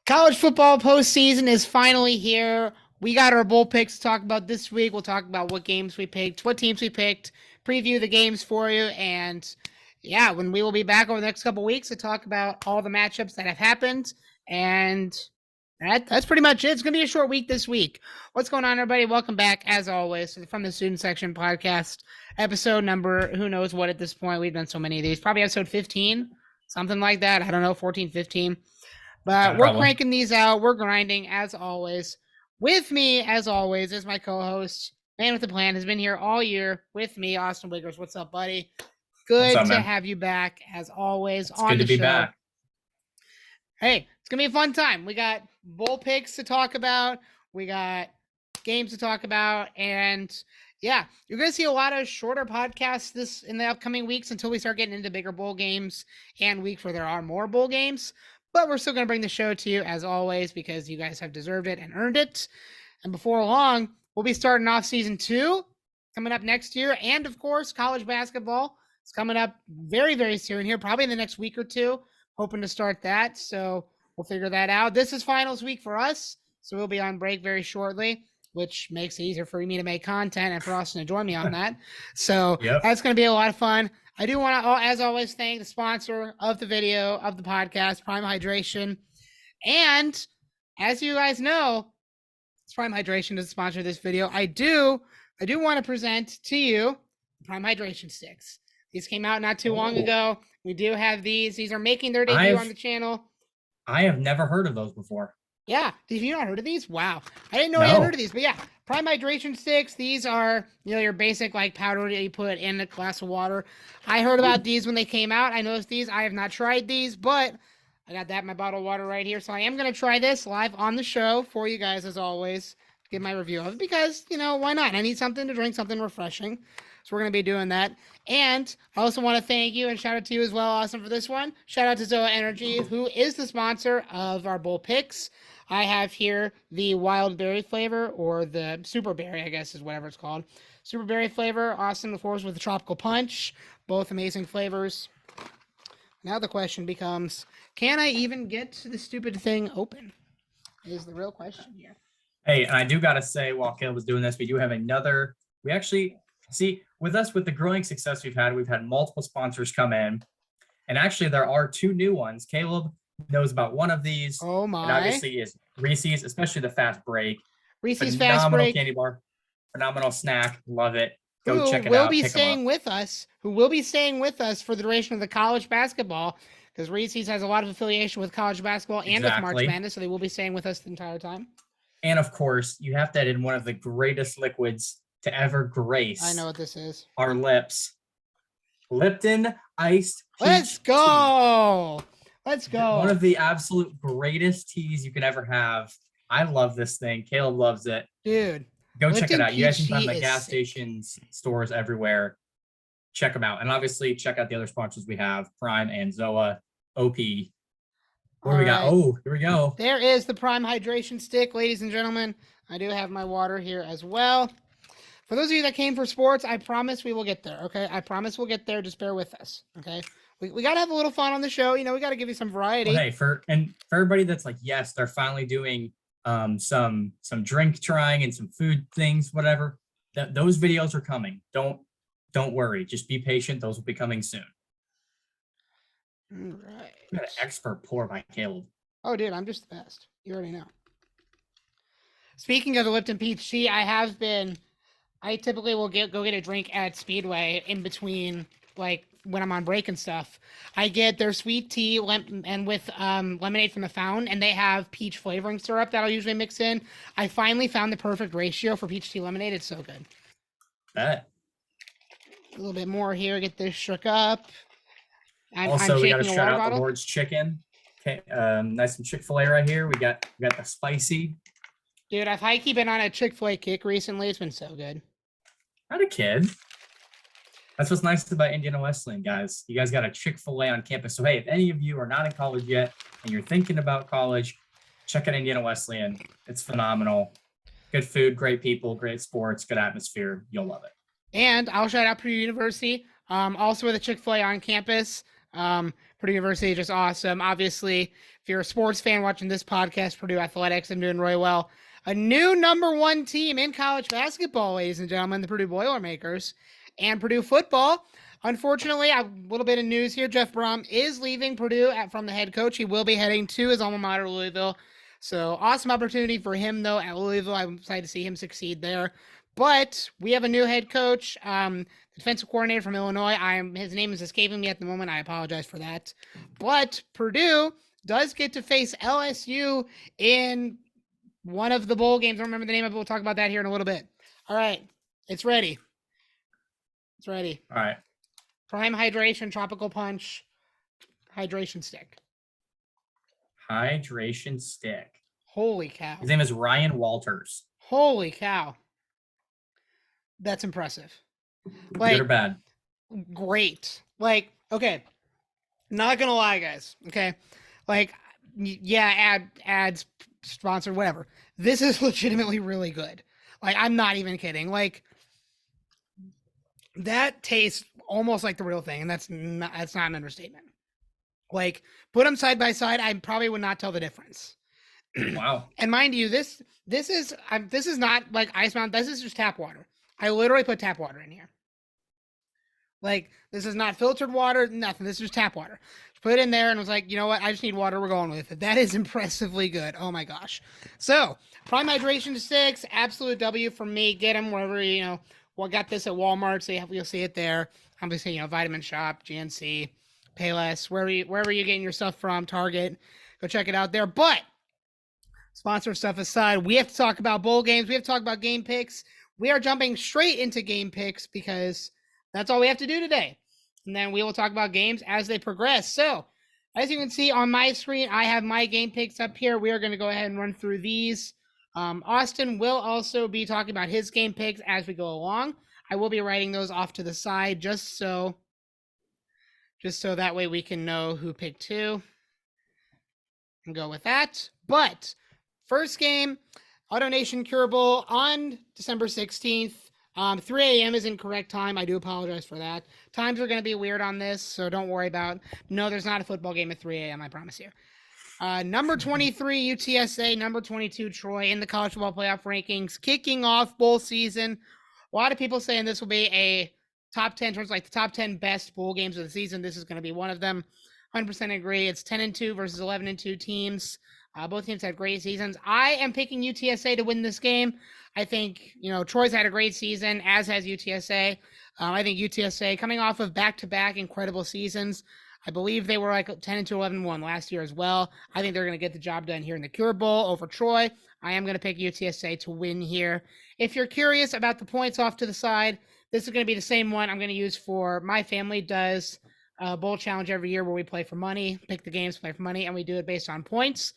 College football postseason is finally here. We got our bowl picks to talk about this week. We'll talk about what games we picked, what teams we picked, preview the games for you, and yeah, when we will be back over the next couple weeks to talk about all the matchups that have happened. And that's pretty much it. It's going to be a short week this week. What's going on, everybody? Welcome back, as always, from the Student Section podcast, episode number, who knows what at this point. We've done so many of these. Probably episode 15, something like that. I don't know, 14, 15. But we're cranking these out. We're grinding, as always. With me, as always, is my co-host, Man with the Plan, has been here all year with me, Austin Wiggers. What's up, buddy? Good to have you back, as always, on the show. Good to be back. Hey, it's going to be a fun time. We got bowl picks to talk about. We got games to talk about. And yeah, you're going to see a lot of shorter podcasts in the upcoming weeks until we start getting into bigger bowl games and weeks where there are more bowl games. But we're still going to bring the show to you, as always, because you guys have deserved it and earned it. And before long, we'll be starting off season 2 coming up next year. And, of course, college basketball is coming up very, very soon here, probably in the next week or two. Hoping to start that. So we'll figure that out. This is finals week for us, so we'll be on break very shortly, which makes it easier for me to make content and for Austin to join me on that. So That's going to be a lot of fun. I do want to, as always, thank the sponsor of the video, of the podcast, Prime Hydration. And as you guys know, Prime Hydration is the sponsor of this video. I do want to present to you Prime Hydration sticks. These came out not too long ago. We do have these. These are making their debut on the channel. I have never heard of those before. Yeah. Have you not heard of these? Wow. I didn't know you had heard of these, but yeah. Prime Hydration sticks. These are, your basic powder that you put in a glass of water. I heard about these when they came out. I noticed these. I have not tried these, but I got that in my bottle of water right here. So I am going to try this live on the show for you guys, as always, to give my review of it because, why not? I need something to drink, something refreshing. So we're going to be doing that. And I also want to thank you and shout out to you as well, Austin, for this one. Shout out to Zoa Energy, who is the sponsor of our bowl picks. I have here the wild berry flavor, or the super berry, I guess is whatever it's called. Super berry flavor. Austin, of course, with the tropical punch. Both amazing flavors. Now the question becomes, can I even get the stupid thing open? Is the real question here. Hey, and I do got to say, while Caleb was doing this, we do have we actually, see, with us, with the growing success we've had multiple sponsors come in. And actually, there are 2 new ones. Caleb knows about one of these. Oh my! And obviously is Reese's, especially the Fast Break. Reese's Fast Break candy bar, phenomenal snack, love it. Go check it out. Who will be staying with us for the duration of the college basketball, because Reese's has a lot of affiliation with college basketball and with March Madness, so they will be staying with us the entire time. And of course, you have to add in one of the greatest liquids to ever grace. I know what this is. Our lips. Lipton iced. Let's go. Let's go. One of the absolute greatest teas you can ever have. I love this thing. Caleb loves it. Dude. Go check it out. You guys can find the gas stations, stores everywhere. Check them out. And obviously check out the other sponsors we have, Prime and Zoa, OP. What do we got? Oh, here we go. There is the Prime Hydration stick, ladies and gentlemen. I do have my water here as well. For those of you that came for sports, I promise we will get there, okay? I promise we'll get there. Just bear with us, okay? We got to have a little fun on the show. We got to give you some variety. Well, hey, for everybody that's like, yes, they're finally doing some drink trying and some food things, whatever. Those videos are coming. Don't worry. Just be patient. Those will be coming soon. All right. We got an expert pour by Caleb. Oh, dude, I'm just the best. You already know. Speaking of the Lipton Peach Tea, I typically will go get a drink at Speedway in between, when I'm on break and stuff. I get their sweet tea and with lemonade from the fountain, and they have peach flavoring syrup that I'll usually mix in. I finally found the perfect ratio for peach tea lemonade. It's so good. Bet. A little bit more here. Get this shook up. We got to shout out the Lord's Chicken. Okay, nice and Chick-fil-A right here. We got the spicy. Dude, I've high-key been on a Chick-fil-A kick recently. It's been so good. Not a kid. That's what's nice about Indiana Wesleyan, guys. You guys got a Chick-fil-A on campus. So, hey, if any of you are not in college yet and you're thinking about college, check out Indiana Wesleyan. It's phenomenal. Good food, great people, great sports, good atmosphere. You'll love it. And I'll shout out Purdue University. Also with a Chick-fil-A on campus. Purdue University is just awesome. Obviously, if you're a sports fan watching this podcast, Purdue Athletics, I'm doing really well. A new #1 team in college basketball, ladies and gentlemen, the Purdue Boilermakers, and Purdue football. Unfortunately, a little bit of news here. Jeff Brom is leaving Purdue from the head coach. He will be heading to his alma mater, Louisville. So awesome opportunity for him, though, at Louisville. I'm excited to see him succeed there. But we have a new head coach, defensive coordinator from Illinois. His name is escaping me at the moment. I apologize for that. But Purdue does get to face LSU in one of the bowl games. I don't remember the name of it. We'll talk about that here in a little bit. All right. It's ready. It's ready. All right. Prime Hydration Tropical Punch Hydration Stick. Hydration Stick. Holy cow. His name is Ryan Walters. Holy cow. That's impressive. Good or bad? Great. Like, okay. Not gonna lie, guys. Okay. Like, yeah, ads, sponsored, whatever. This is legitimately really good. Like, I'm not even kidding. Like, that tastes almost like the real thing, and that's not an understatement. Like, put them side by side, I probably would not tell the difference. Wow. And mind you, this is not like Ice Mountain. This is just tap water. I literally put tap water in here. Like, this is not filtered water, nothing. This is just tap water. Just put it in there and was like, you know what? I just need water. We're going with it. That is impressively good. Oh my gosh. So, Prime Hydration Sticks, absolute W for me. Get them wherever, well, got this at Walmart, so you'll see it there. Obviously, Vitamin Shop, GNC, Payless, wherever you're getting your stuff from, Target. Go check it out there. But, sponsor stuff aside, we have to talk about bowl games. We have to talk about game picks. We are jumping straight into game picks because that's all we have to do today. And then we will talk about games as they progress. So, as you can see on my screen, I have my game picks up here. We are going to go ahead and run through these. Austin will also be talking about his game picks as we go along. I will be writing those off to the side just so that way we can know who picked who and go with that. But first game, AutoNation Cure Bowl on December 16th. 3 a.m. is incorrect time. I do apologize for that. Times are going to be weird on this, so don't worry about. No, there's not a football game at 3 a.m. I promise you. Number 23 UTSA, number 22 Troy in the college football playoff rankings, kicking off bowl season. A lot of people saying this will be a top 10, towards like the top 10 best bowl games of the season. This is going to be one of them. 100% agree. It's 10-2 versus 11-2 teams. Both teams had great seasons. I am picking UTSA to win this game. I think, Troy's had a great season, as has UTSA. I think UTSA, coming off of back-to-back incredible seasons, I believe they were like 10-2, 11-1 last year as well. I think they're going to get the job done here in the Cure Bowl over Troy. I am going to pick UTSA to win here. If you're curious about the points off to the side, this is going to be the same one I'm going to use for my family does a bowl challenge every year where we play for money, pick the games, play for money, and we do it based on points.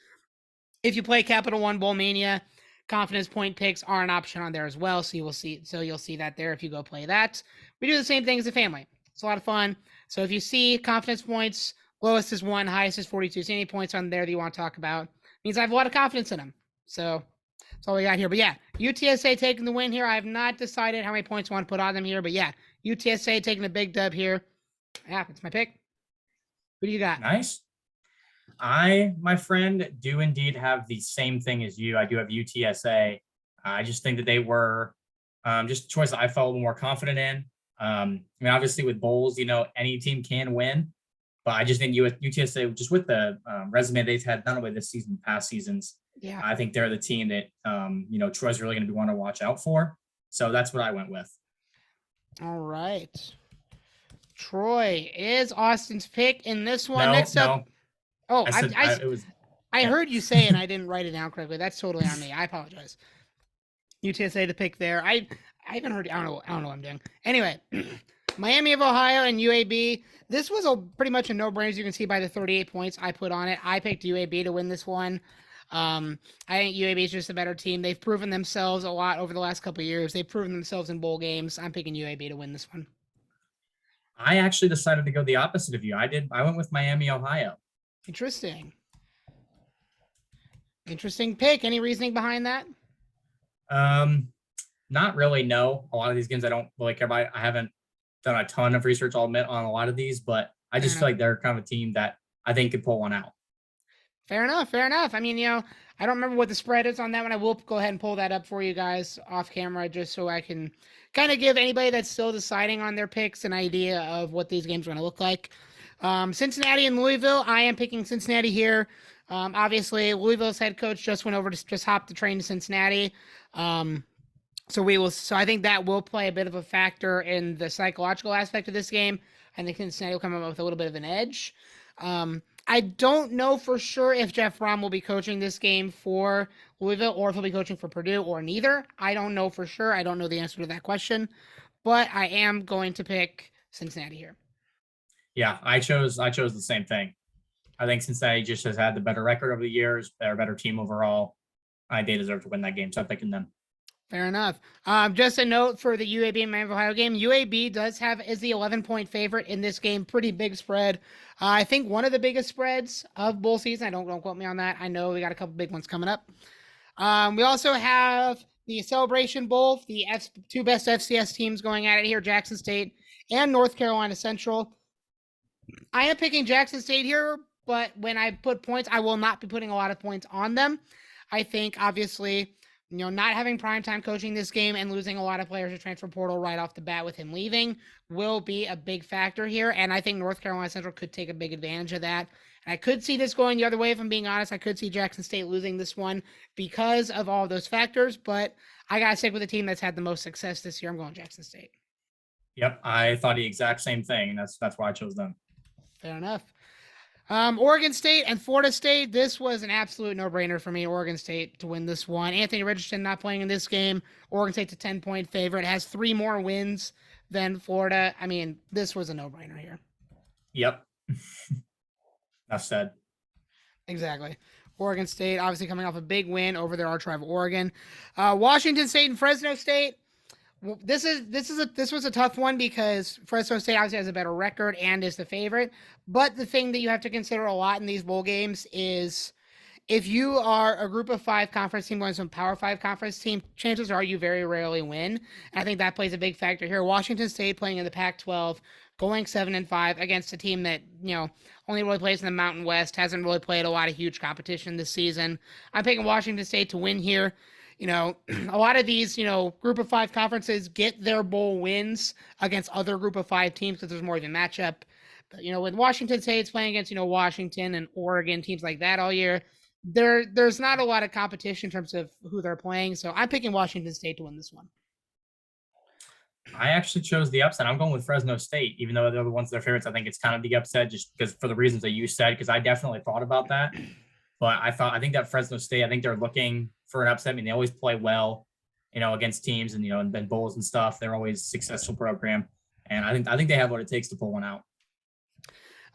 If you play Capital One Bowl Mania, confidence point picks are an option on there as well. So you'll see that there if you go play that. We do the same thing as a family. It's a lot of fun. So if you see confidence points, lowest is 1, highest is 42. So any points on there that you want to talk about means I have a lot of confidence in them. So that's all we got here. But yeah, UTSA taking the win here. I have not decided how many points I want to put on them here. But yeah, UTSA taking a big dub here. Yeah, it's my pick. Who do you got? Nice. I, my friend, do indeed have the same thing as you. I do have UTSA. I just think that they were just a choice that I felt a little more confident in. I mean, obviously with bowls, any team can win, but I just think UTSA, just with the resume they've had, not only this season, past seasons, Yeah, I think they're the team that, Troy's really going to be one to watch out for. So that's what I went with. all right. Troy is Austin's pick in this one. Next up. Oh, I heard you say it and I didn't write it down correctly. That's totally on me. I apologize. UTSA to pick there. I haven't heard. I don't know what I'm doing. Anyway, Miami of Ohio and UAB. This was pretty much a no-brainer, as you can see by the 38 points I put on it. I picked UAB to win this one. I think UAB is just a better team. They've proven themselves a lot over the last couple of years. They've proven themselves in bowl games. I'm picking UAB to win this one. I actually decided to go the opposite of you. I went with Miami, Ohio. Interesting pick. Any reasoning behind that? Not really. No, a lot of these games I don't really care about. I haven't done a ton of research, I'll admit, on a lot of these, but I Fair just feel enough. like they're kind of a team that I think could pull one out. Fair enough. Fair enough. I mean, I don't remember what the spread is on that one. I will go ahead and pull that up for you guys off camera just so I can kind of give anybody that's still deciding on their picks an idea of what these games are going to look like. Cincinnati and Louisville. I am picking Cincinnati here. Obviously, Louisville's head coach just went over to just hopped the train to Cincinnati. Um, so we will. So I think that will play a bit of a factor in the psychological aspect of this game. I think Cincinnati will come up with a little bit of an edge. I don't know for sure if Jeff Brom will be coaching this game for Louisville or if he'll be coaching for Purdue or neither. I don't know for sure. I don't know the answer to that question, but I am going to pick Cincinnati here. Yeah, I chose the same thing. I think Cincinnati just has had the better record over the years. They're a better team overall. They deserve to win that game, so I'm picking them. Fair enough. Just a note for the UAB and Miami of Ohio game. UAB is the 11-point favorite in this game. Pretty big spread. I think one of the biggest spreads of bowl season. Don't quote me on that. I know we got a couple big ones coming up. We also have the Celebration Bowl, the two best FCS teams going at it here, Jackson State and North Carolina Central. I am picking Jackson State here, but when I put points, I will not be putting a lot of points on them. I think, obviously, not having primetime coaching this game and losing a lot of players to transfer portal right off the bat with him leaving will be a big factor here. And I think North Carolina Central could take a big advantage of that. And I could see this going the other way, if I'm being honest. I could see Jackson State losing this one because of all those factors. But I got to stick with the team that's had the most success this year. I'm going Jackson State. Yep, I thought the exact same thing. That's why I chose them. Fair enough. Oregon State and Florida State. This was an absolute no-brainer for me. Oregon State to win this one. Anthony Richardson not playing in this game. Oregon State's a 10-point favorite. It has 3 more wins than Florida. I mean, this was a no-brainer here. Yep. Enough said. Exactly. Oregon State obviously coming off a big win over their arch rival Oregon. Washington State and Fresno State. This was a tough one because Fresno State obviously has a better record and is the favorite. But the thing that you have to consider a lot in these bowl games is if you are a group of 5 conference team going to some Power 5 conference team, chances are you very rarely win. And I think that plays a big factor here. Washington State playing in the Pac-12, going 7-5 against a team that, only really plays in the Mountain West, hasn't really played a lot of huge competition this season. I'm picking Washington State to win here. A lot of these, group of 5 conferences get their bowl wins against other group of 5 teams because there's more of a matchup. But, with Washington State's playing against, Washington and Oregon, teams like that all year, there's not a lot of competition in terms of who they're playing. So I'm picking Washington State to win this one. I actually chose the upset. I'm going with Fresno State, even though they're the ones that are favorites. I think it's kind of the upset just because for the reasons that you said, because I definitely thought about that. But I think that Fresno State, I think they're looking for an upset. I mean, they always play well, against teams and, and bowls and stuff. They're always a successful program. And I think they have what it takes to pull one out.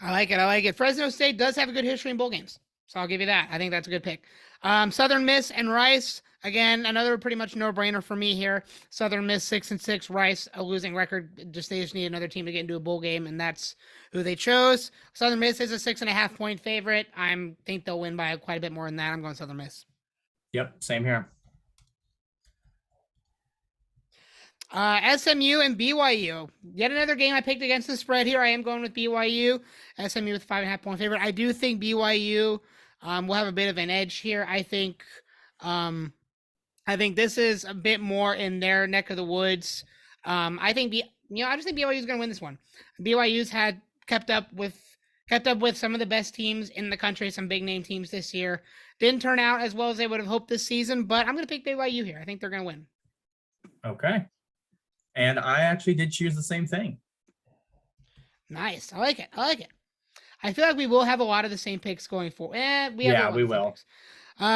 I like it. Fresno State does have a good history in bowl games. So I'll give you that. I think that's a good pick. Southern Miss and Rice. Again, another pretty much no-brainer for me here. Southern Miss 6-6, Rice a losing record. They just need another team to get into a bowl game, and that's who they chose. Southern Miss is a 6.5-point favorite. I think they'll win by quite a bit more than that. I'm going Southern Miss. Yep, same here. SMU and BYU. Yet another game I picked against the spread here. I am going with BYU. SMU with 5.5-point favorite. I do think BYU will have a bit of an edge here. I think this is a bit more in their neck of the woods. I just think BYU is going to win this one. BYU's had kept up with some of the best teams in the country, some big name teams this year. Didn't turn out as well as they would have hoped this season, but I'm going to pick BYU here. I think they're going to win. Okay. And I actually did choose the same thing. Nice. I like it. I feel like we will have a lot of the same picks going forward. We will.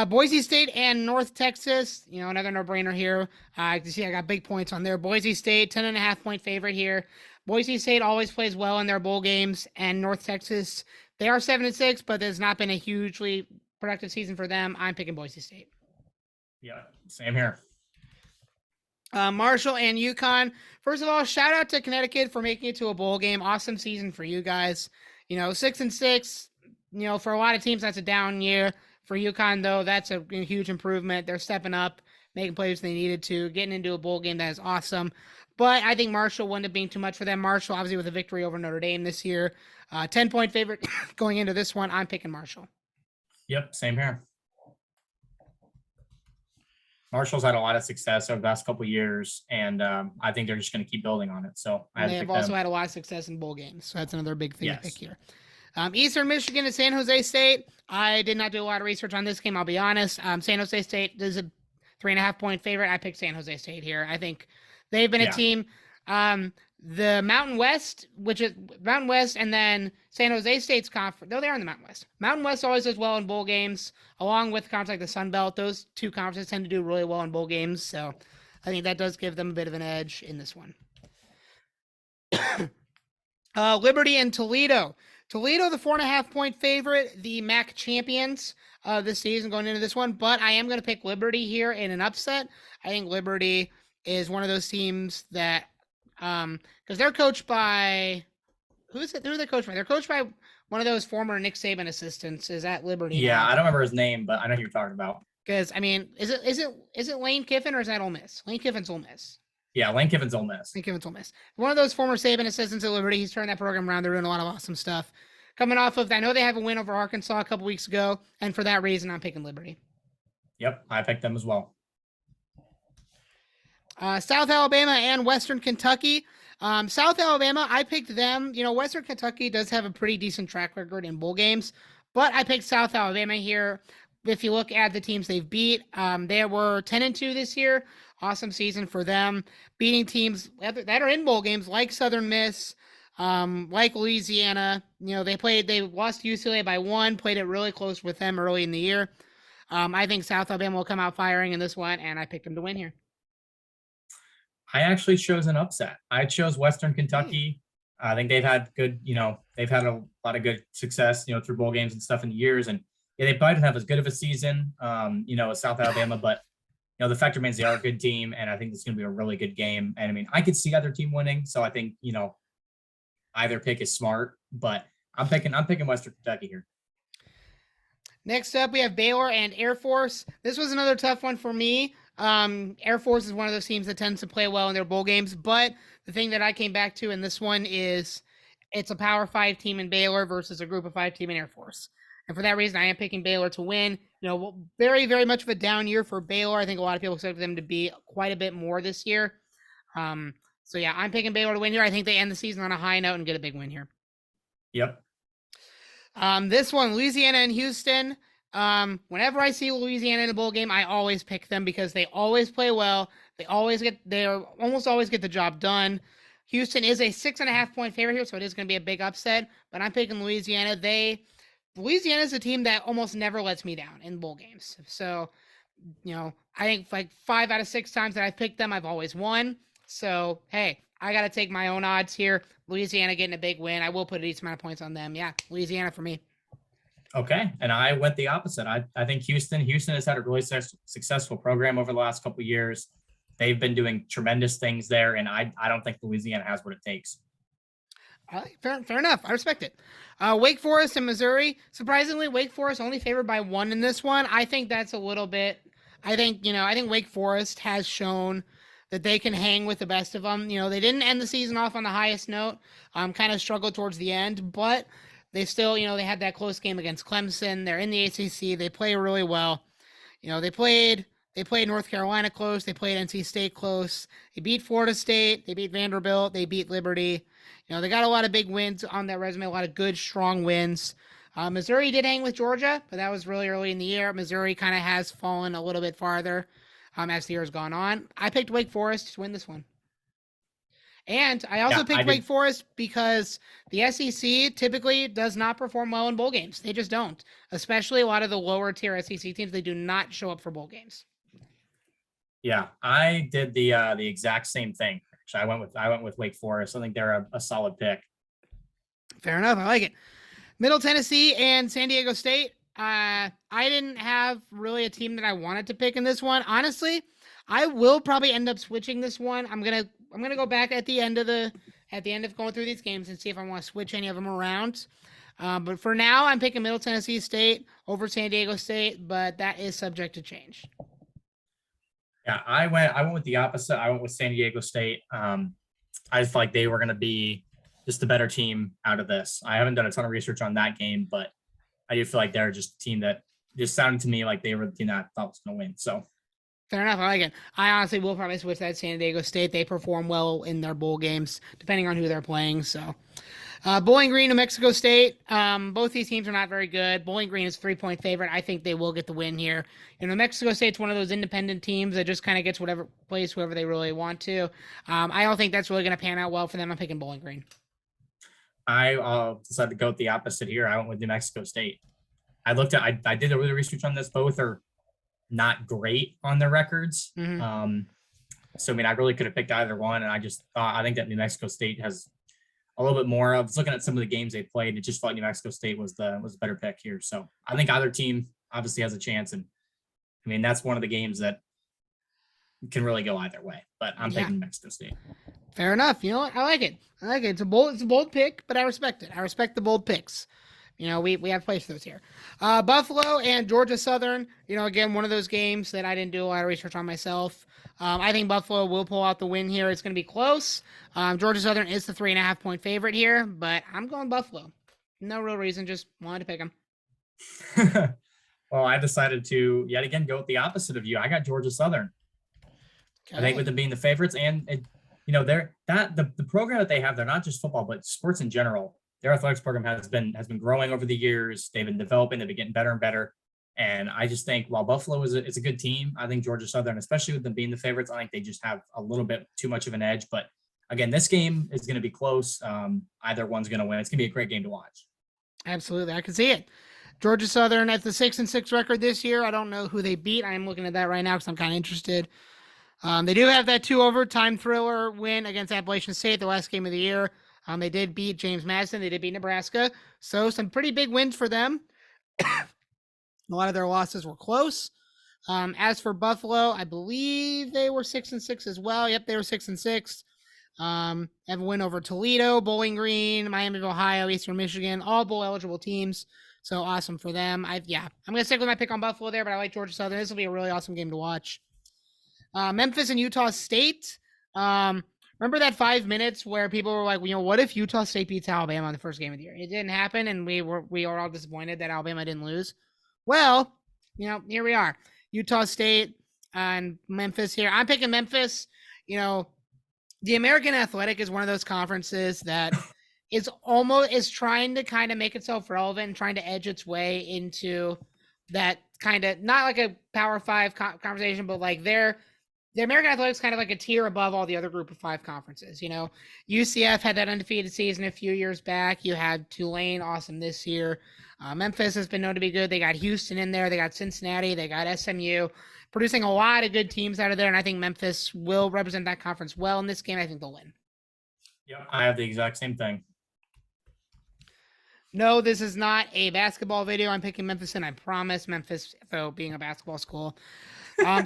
Boise State and North Texas, another no-brainer here. You can see I got big points on there. Boise State, 10.5-point favorite here. Boise State always plays well in their bowl games, and North Texas, they are 7-6, but there's not been a hugely productive season for them. I'm picking Boise State. Yeah, same here. Marshall and UConn. First of all, shout out to Connecticut for making it to a bowl game. Awesome season for you guys. 6-6, for a lot of teams, that's a down year. For UConn, though, that's a huge improvement. They're stepping up, making plays they needed to, getting into a bowl game. That is awesome. but I think Marshall wouldn't have been too much for them. Marshall, obviously, with a victory over Notre Dame this year, 10-point favorite going into this one. I'm picking Marshall. Yep, same here. Marshall's had a lot of success over the last couple of years, and I think they're just going to keep building on it. So I They have also had a lot of success in bowl games, so that's another big thing to pick here. Eastern Michigan and San Jose State. I did not do a lot of research on this game, I'll be honest. San Jose State is a 3.5-point favorite. I picked San Jose State here. I think they've been a team. The Mountain West, which is Mountain West, and then San Jose State's conference. No, they are in the Mountain West. Mountain West always does well in bowl games, along with conferences like the Sun Belt. Those two conferences tend to do really well in bowl games, so I think that does give them a bit of an edge in this one. Liberty and Toledo. Toledo, the 4.5-point favorite, the MAC champions this season going into this one, but I am going to pick Liberty here in an upset. I think Liberty is one of those teams that, because they're coached by, who are they coached by? They're coached by one of those former Nick Saban assistants. Is at Liberty? Yeah, now. I don't remember his name, but I know who you're talking about. Because I mean, is it Lane Kiffin or is that Ole Miss? Lane Kiffin's Ole Miss. Yeah, Lane Kiffin's Ole Miss. Lane Kiffin's Ole Miss. One of those former Saban assistants at Liberty. He's turned that program around. They're doing a lot of awesome stuff. Coming off of, I know they have a win over Arkansas a couple weeks ago, and for that reason, I'm picking Liberty. Yep, I picked them as well. South Alabama and Western Kentucky. South Alabama, I picked them. You know, Western Kentucky does have a pretty decent track record in bowl games, but I picked South Alabama here. If you look at the teams they've beat, they were 10-2 this year. Awesome season for them, beating teams that are in bowl games like Southern Miss, like Louisiana. You know, they lost to UCLA by 1, played it really close with them early in the year. I think South Alabama will come out firing in this one, and I picked them to win here. I actually chose an upset. I chose Western Kentucky. I think they've had good, they've had a lot of good success, through bowl games and stuff in the years. And yeah, they probably didn't have as good of a season, as South Alabama, but the fact remains they are a good team, and I think it's going to be a really good game. And I mean, I could see either team winning, so I think either pick is smart. But I'm picking Western Kentucky here. Next up, we have Baylor and Air Force. This was another tough one for me. Air Force is one of those teams that tends to play well in their bowl games, but the thing that I came back to in this one is it's a Power 5 team in Baylor versus a Group of 5 team in Air Force. And for that reason, I am picking Baylor to win. Very, very much of a down year for Baylor. I think a lot of people expect them to be quite a bit more this year. So yeah, I'm picking Baylor to win here. I think they end the season on a high note and get a big win here. Yep. This one, Louisiana and Houston. Whenever I see Louisiana in a bowl game, I always pick them because they always play well. They almost always get the job done. Houston is a 6.5-point favorite here, so it is going to be a big upset. But I'm picking Louisiana. Louisiana is a team that almost never lets me down in bowl games. So, I think like 5 out of 6 times that I've picked them, I've always won. So, hey, I got to take my own odds here. Louisiana getting a big win. I will put a decent amount of points on them. Yeah, Louisiana for me. Okay, and I went the opposite. I think Houston has had a really successful program over the last couple of years. They've been doing tremendous things there, and I don't think Louisiana has what it takes. Fair enough. I respect it. Wake Forest and Missouri. Surprisingly, Wake Forest only favored by 1 in this one. I think that's a little bit. I think Wake Forest has shown that they can hang with the best of them. They didn't end the season off on the highest note. Kind of struggled towards the end, but they still, they had that close game against Clemson. They're in the ACC. They play really well. They played North Carolina close. They played NC State close. They beat Florida State. They beat Vanderbilt. They beat Liberty. They got a lot of big wins on their resume, a lot of good, strong wins. Missouri did hang with Georgia, but that was really early in the year. Missouri kind of has fallen a little bit farther as the year has gone on. I picked Wake Forest to win this one. And I also picked Wake Forest because the SEC typically does not perform well in bowl games. They just don't. Especially a lot of the lower tier SEC teams, they do not show up for bowl games. Yeah, I did the exact same thing. Actually, I went with Wake Forest. I think they're a solid pick. Fair enough. I like it. Middle Tennessee and San Diego State. I didn't have really a team that I wanted to pick in this one. Honestly, I will probably end up switching this one. I'm gonna go back at the end of going through these games and see if I want to switch any of them around. But for now, I'm picking Middle Tennessee State over San Diego State, but that is subject to change. Yeah, I went with the opposite. I went with San Diego State. I just felt like they were going to be just the better team out of this. I haven't done a ton of research on that game, but I do feel like they're just a team that just sounded to me like they were the team that I thought was going to win. So Fair enough. I like it. I honestly will probably switch that San Diego State. They perform well in their bowl games, depending on who they're playing. So, Bowling Green, New Mexico State. Both these teams are not very good. Bowling Green is 3-point favorite. I think they will get the win here. And New Mexico State's one of those independent teams that just kind of gets whatever plays whoever they really want to. I don't think that's really going to pan out well for them. I'm picking Bowling Green. I decided to go with the opposite here. I went with New Mexico State. I did a little research on this. Both are not great on their records. Mm-hmm. So I mean, I really could have picked either one, and I think that New Mexico State has a little bit more. I was looking at some of the games they played, and it just felt like New Mexico State was the better pick here. So I think either team obviously has a chance, and I mean that's one of the games that can really go either way. But I'm picking New Mexico State. Fair enough. You know what? I like it. I like it. It's a bold pick, but I respect it. I respect the bold picks. You know, we have place those here. Buffalo and Georgia Southern, you know, again, one of those games that I didn't do a lot of research on myself. I think Buffalo will pull out the win here. It's going to be close. Georgia Southern is the 3.5-point favorite here, but I'm going Buffalo. No real reason, just wanted to pick them. Well, I decided to yet again go with the opposite of you. I got Georgia Southern. Okay. I think with them being the favorites, and you know, the program that they have, they're not just football, but sports in general. Their athletics program has been growing over the years. They've been developing. They've been getting better and better. And I just think while Buffalo is a good team, I think Georgia Southern, especially with them being the favorites, I think they just have a little bit too much of an edge. But again, this game is going to be close. Either one's going to win. It's going to be a great game to watch. Absolutely, I can see it. Georgia Southern at the 6-6 record this year. I don't know who they beat. I am looking at that right now because I'm kind of interested. They do have that 2 overtime thriller win against Appalachian State, the last game of the year. They did beat James Madison. They did beat Nebraska. So some pretty big wins for them. A lot of their losses were close. As for Buffalo, I believe they were 6-6 as well. Yep, they were 6-6. Have a win over Toledo, Bowling Green, Miami of Ohio, Eastern Michigan, all bowl eligible teams. So awesome for them. I'm going to stick with my pick on Buffalo there, but I like Georgia Southern. This will be a really awesome game to watch. Memphis and Utah State. Remember that 5 minutes where people were like, you know, what if Utah State beats Alabama in the first game of the year? It didn't happen, and we were all disappointed that Alabama didn't lose. Well, you know, here we are. Utah State and Memphis here. I'm picking Memphis. You know, the American Athletic is one of those conferences that is trying to kind of make itself relevant and trying to edge its way into that kind of, not like a Power 5 conversation, but like the American Athletics kind of like a tier above all the other group of 5 conferences. You know, UCF had that undefeated season a few years back. You had Tulane, awesome this year. Memphis has been known to be good. They got Houston in there. They got Cincinnati. They got SMU, producing a lot of good teams out of there. And I think Memphis will represent that conference well in this game. I think they'll win. Yeah, I have the exact same thing. No, this is not a basketball video. I'm picking Memphis, and I promise, Memphis, though, being a basketball school.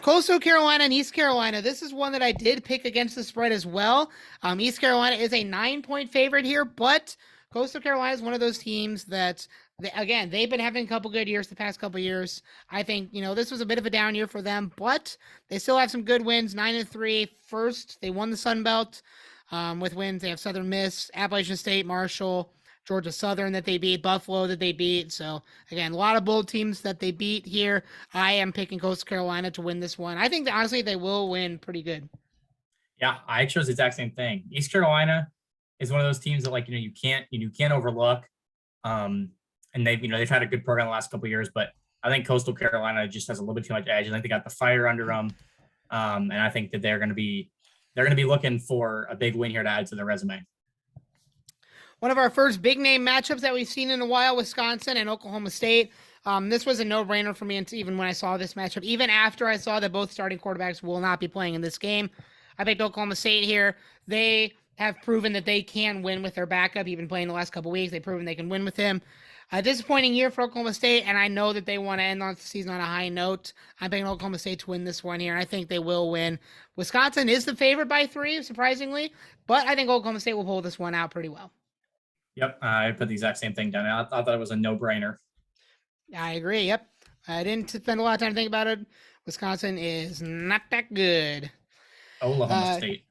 Coastal Carolina and East Carolina. This is one that I did pick against the spread as well. East Carolina is a 9-point favorite here, but Coastal Carolina is one of those teams that, they've been having a couple good years the past couple years. I think, you know, this was a bit of a down year for them, but they still have some good wins. 9-3. First, they won the Sun Belt with wins. They have Southern Miss, Appalachian State, Marshall, Georgia Southern that they beat, Buffalo that they beat. So, again, a lot of bold teams that they beat here. I am picking Coastal Carolina to win this one. I think that, honestly, they will win pretty good. Yeah, I chose the exact same thing. East Carolina is one of those teams that, like, you can't overlook. And they've had a good program the last couple of years, but I think Coastal Carolina just has a little bit too much edge. I think they got the fire under them. And I think that they're going to be looking for a big win here to add to their resume. One of our first big name matchups that we've seen in a while, Wisconsin and Oklahoma State. This was a no-brainer for me even when I saw this matchup. Even after I saw that both starting quarterbacks will not be playing in this game, I picked Oklahoma State here. They have proven that they can win with their backup. Even playing the last couple of weeks, they've proven they can win with him. A disappointing year for Oklahoma State, and I know that they want to end on the season on a high note. I'm picking Oklahoma State to win this one here, and I think they will win. Wisconsin is the favorite by 3, surprisingly, but I think Oklahoma State will pull this one out pretty well. Yep, I put the exact same thing down. I thought it was a no-brainer. I agree. Yep. I didn't spend a lot of time thinking about it. Wisconsin is not that good. Oklahoma State.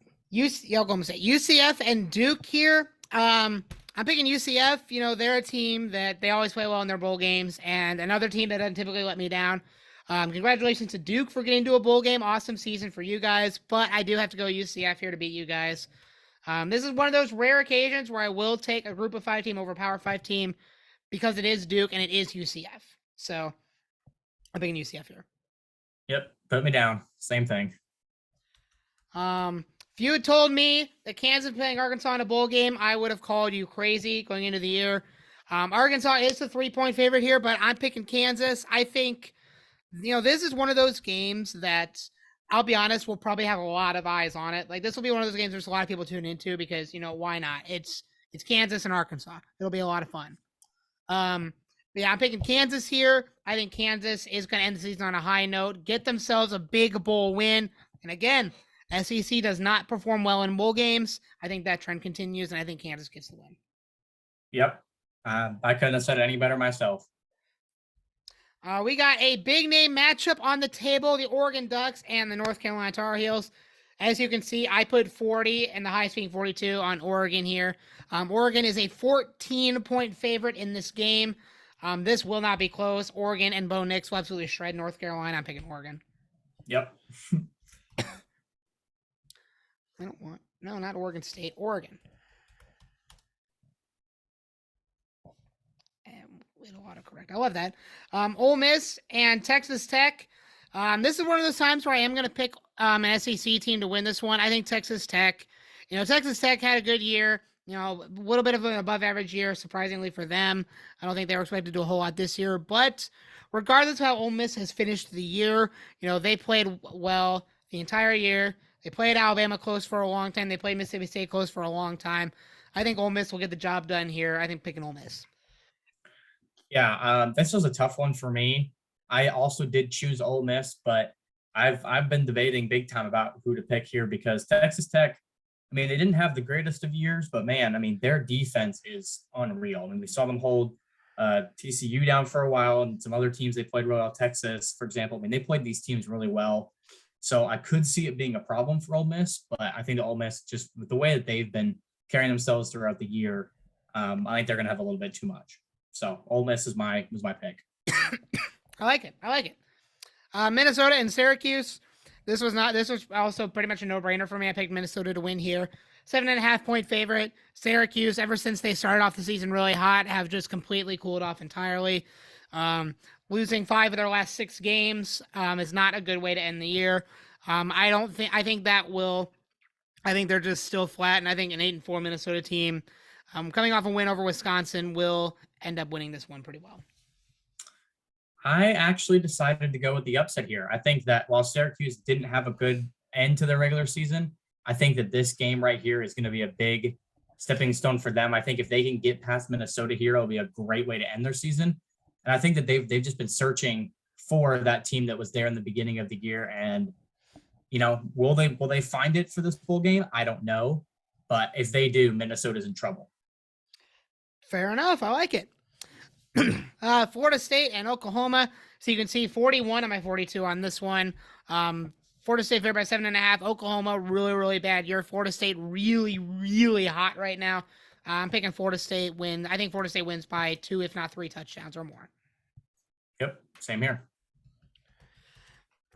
Oklahoma State, UCF, and Duke here. I'm picking UCF. You know, they're a team that they always play well in their bowl games, and another team that doesn't typically let me down. Congratulations to Duke for getting to a bowl game. Awesome season for you guys, but I do have to go UCF here to beat you guys. This is one of those rare occasions where I will take a group of 5 team over Power 5 team because it is Duke and it is UCF. So I'm picking UCF here. Yep, put me down. Same thing. If you had told me that Kansas playing Arkansas in a bowl game, I would have called you crazy going into the year. Arkansas is the 3-point favorite here, but I'm picking Kansas. I think, you know, this is one of those games that I'll be honest, we'll probably have a lot of eyes on it. Like, this will be one of those games there's a lot of people tune into because, you know, why not? It's Kansas and Arkansas. It'll be a lot of fun. Yeah, I'm picking Kansas here. I think Kansas is going to end the season on a high note, get themselves a big bowl win. And again, SEC does not perform well in bowl games. I think that trend continues, and I think Kansas gets the win. Yep. I couldn't have said it any better myself. We got a big name matchup on the table, the Oregon Ducks and the North Carolina Tar Heels. As you can see, I put 40 and the highest being 42 on Oregon here. Oregon is a 14-point favorite in this game. This will not be close. Oregon and Bo Nix will absolutely shred North Carolina. I'm picking Oregon. Yep. No, not Oregon State, Oregon. And with autocorrect. I love that. Ole Miss and Texas Tech. This is one of those times where I am going to pick an SEC team to win this one. I think Texas Tech, Texas Tech had a good year, a little bit of an above average year, surprisingly for them. I don't think they were expected to do a whole lot this year, but regardless of how Ole Miss has finished the year, they played well the entire year. They played Alabama close for a long time. They played Mississippi State close for a long time. I think Ole Miss will get the job done here. I think picking Ole Miss. Yeah, this was a tough one for me. I also did choose Ole Miss, but I've been debating big time about who to pick here because Texas Tech, they didn't have the greatest of years, but man, their defense is unreal. We saw them hold TCU down for a while and some other teams they played well. Texas, for example, they played these teams really well. So I could see it being a problem for Ole Miss, but I think Ole Miss, just with the way that they've been carrying themselves throughout the year, I think they're going to have a little bit too much. So Ole Miss was my pick. I like it. Minnesota and Syracuse. This was also pretty much a no-brainer for me. I picked Minnesota to win here. 7.5-point favorite. Syracuse, ever since they started off the season really hot, have just completely cooled off entirely. Losing 5 of their last 6 games is not a good way to end the year. I think they're just still flat, and I think an 8-4 Minnesota team coming off a win over Wisconsin will end up winning this one pretty well. I actually decided to go with the upset here. I think that while Syracuse didn't have a good end to their regular season, I think that this game right here is going to be a big stepping stone for them. I think if they can get past Minnesota here, it'll be a great way to end their season. And I think that they've just been searching for that team that was there in the beginning of the year. And, will they find it for this bowl game? I don't know. But if they do, Minnesota's in trouble. Fair enough. I like it. Florida State and Oklahoma. So you can see 41 of my 42 on this one. Florida State favored by 7.5. Oklahoma, really, really bad year. Florida State really, really hot right now. I'm picking Florida State win. I think Florida State wins by 2, if not 3 touchdowns or more. Yep, same here.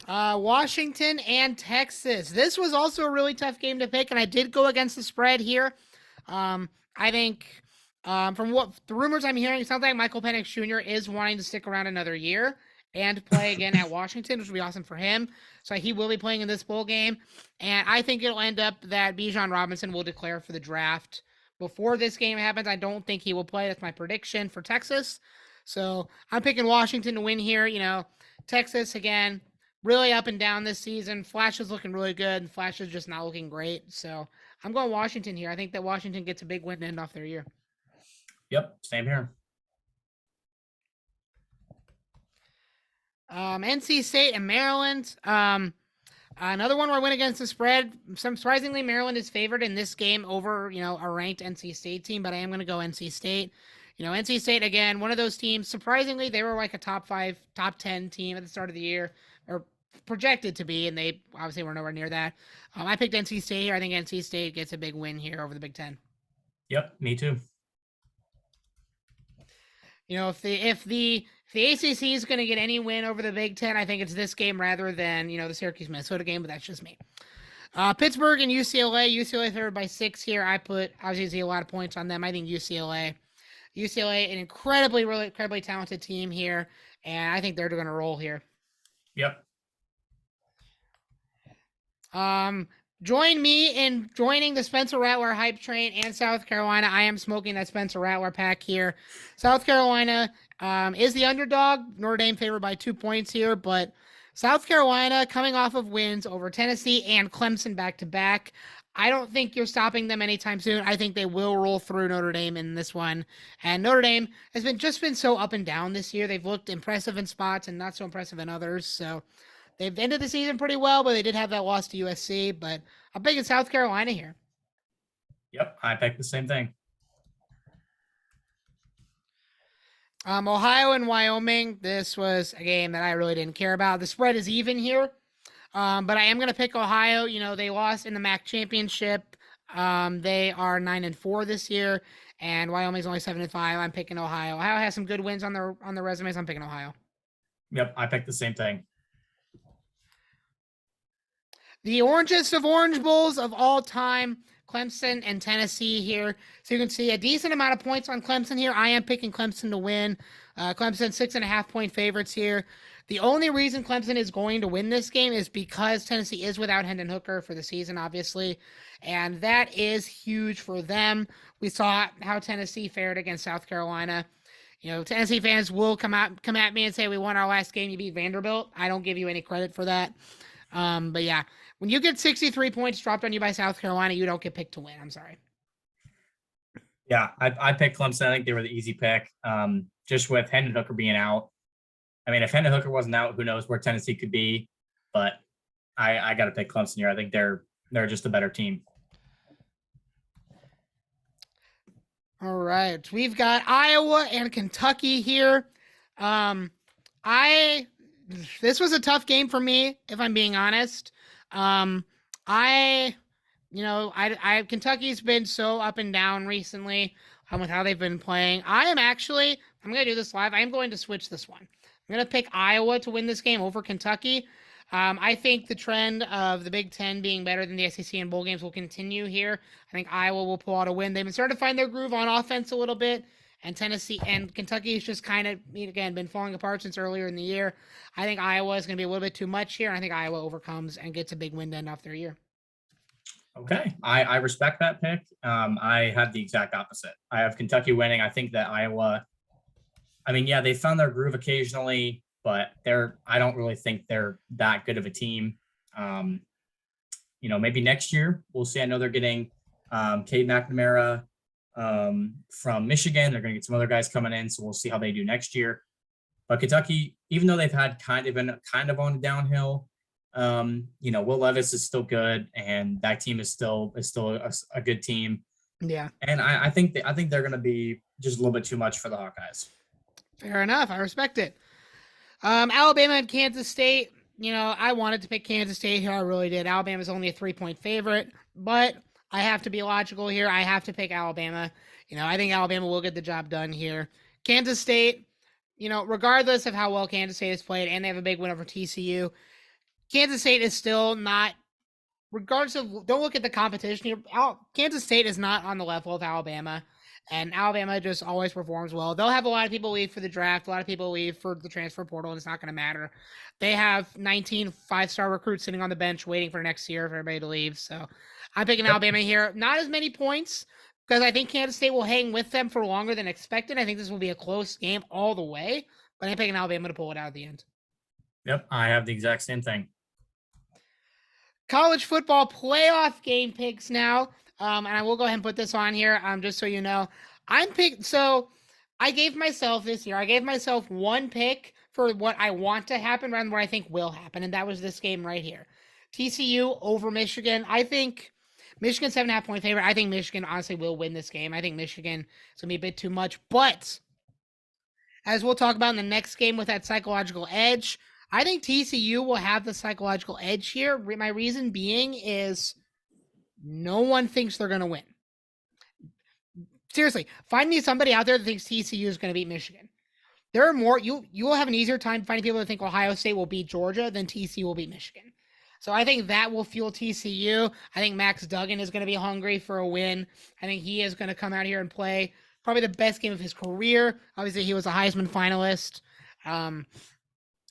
Washington and Texas. This was also a really tough game to pick, and I did go against the spread here. I think from what the rumors I'm hearing, it sounds like Michael Penix Jr. is wanting to stick around another year and play again at Washington, which would be awesome for him. So he will be playing in this bowl game, and I think it'll end up that Bijan Robinson will declare for the draft before this game happens. I don't think he will play. That's my prediction for Texas. So I'm picking Washington to win here. Texas, again, really up and down this season. Flash is looking really good, and Flash is just not looking great. So I'm going Washington here. I think that Washington gets a big win to end off their year. Yep, same here. NC State and Maryland. Another one where I went against the spread. Surprisingly, Maryland is favored in this game over, a ranked NC State team, but I am going to go NC State. NC State, again, one of those teams, surprisingly, they were like a top 5, top 10 team at the start of the year, or projected to be, and they obviously were nowhere near that. I picked NC State here. I think NC State gets a big win here over the Big Ten. Yep, me too. You know, if the ACC is going to get any win over the Big Ten, I think it's this game rather than the Syracuse Minnesota game. But that's just me. Pittsburgh and UCLA. UCLA favored by 6 here. I put obviously a lot of points on them. I think UCLA, an incredibly talented team here, and I think they're going to roll here. Yep. Join me in joining the Spencer Rattler hype train and South Carolina. I am smoking that Spencer Rattler pack here. South Carolina is the underdog. Notre Dame favored by 2 points here, but South Carolina coming off of wins over Tennessee and Clemson back-to-back. I don't think you're stopping them anytime soon. I think they will roll through Notre Dame in this one. And Notre Dame has been so up and down this year. They've looked impressive in spots and not so impressive in others. So they've ended the season pretty well, but they did have that loss to USC. But I'm picking South Carolina here. Yep, I picked the same thing. Ohio and Wyoming. This was a game that I really didn't care about. The spread is even here, but I am going to pick Ohio. They lost in the MAC championship. They are 9-4 this year, and Wyoming's only 7-5. I'm picking Ohio. Ohio has some good wins on their resumes. I'm picking Ohio. Yep, I picked the same thing. The orangest of Orange Bowls of all time, Clemson and Tennessee here. So you can see a decent amount of points on Clemson here. I am picking Clemson to win. Clemson 6.5-point favorites here. The only reason Clemson is going to win this game is because Tennessee is without Hendon Hooker for the season, obviously. And that is huge for them. We saw how Tennessee fared against South Carolina. Tennessee fans will come at me and say, we won our last game, you beat Vanderbilt. I don't give you any credit for that. But yeah, when you get 63 points dropped on you by South Carolina, you don't get picked to win. I'm sorry. Yeah, I picked Clemson. I think they were the easy pick. Just with Hendon Hooker being out. I mean, if Hendon Hooker wasn't out, who knows where Tennessee could be. But I got to pick Clemson here. I think they're just a better team. All right, we've got Iowa and Kentucky here. This was a tough game for me, if I'm being honest. Kentucky's been so up and down recently with how they've been playing. I'm going to do this live. I'm going to switch this one. I'm going to pick Iowa to win this game over Kentucky. I think the trend of the Big Ten being better than the SEC in bowl games will continue here. I think Iowa will pull out a win. They've been starting to find their groove on offense a little bit, and Tennessee and Kentucky has just kind of, again, been falling apart since earlier in the year. I think Iowa is going to be a little bit too much here, and I think Iowa overcomes and gets a big win to end off their year. Okay, I respect that pick. I have the exact opposite. I have Kentucky winning. I think that Iowa, they found their groove occasionally, but I don't really think they're that good of a team. Maybe next year we'll see. I know they're getting Cade McNamara from Michigan. They're going to get some other guys coming in, so we'll see how they do next year. But Kentucky, even though they've had kind of on a downhill, Will Levis is still good, and that team is still a good team. Yeah, and I think they're going to be just a little bit too much for the Hawkeyes. Fair enough. I respect it. Alabama and Kansas State. I wanted to pick Kansas State here. I really did. Alabama's only a 3-point favorite, but I have to be logical here. I have to pick Alabama. I think Alabama will get the job done here. Kansas State, regardless of how well Kansas State has played, and they have a big win over TCU, Kansas State is still not, regardless of, don't look at the competition here. Kansas State is not on the level of Alabama, and Alabama just always performs well. They'll have a lot of people leave for the draft, a lot of people leave for the transfer portal, and it's not going to matter. They have 19 5-star recruits sitting on the bench waiting for next year for everybody to leave. So I'm picking Alabama here. Not as many points, because I think Kansas State will hang with them for longer than expected. I think this will be a close game all the way, but I'm picking Alabama to pull it out at the end. Yep, I have the exact same thing. College football playoff game picks now. And I will go ahead and put this on here, just so you know. So I gave myself this year, one pick for what I want to happen rather than what I think will happen, and that was this game right here. TCU over Michigan. I think Michigan 7.5-point favorite. I think Michigan honestly will win this game. I think Michigan is going to be a bit too much, but as we'll talk about in the next game with that psychological edge, I think TCU will have the psychological edge here. My reason being is no one thinks they're going to win. Seriously, find me somebody out there that thinks TCU is going to beat Michigan. There are more. You will have an easier time finding people that think Ohio State will beat Georgia than TCU will beat Michigan. So I think that will fuel TCU. I think Max Duggan is going to be hungry for a win. I think he is going to come out here and play probably the best game of his career. Obviously, he was a Heisman finalist.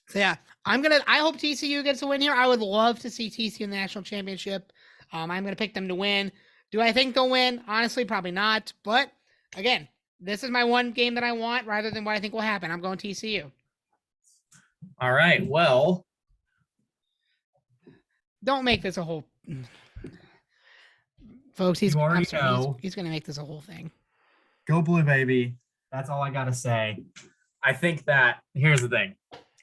So yeah, I hope TCU gets a win here. I would love to see TCU in the national championship. I'm gonna pick them to win. Do I think they'll win? Honestly, probably not. But again, this is my one game that I want rather than what I think will happen. I'm going TCU. All right. Well, don't make this a whole. Folks, he's going to make this a whole thing. Go Blue, baby. That's all I got to say. I think that here's the thing.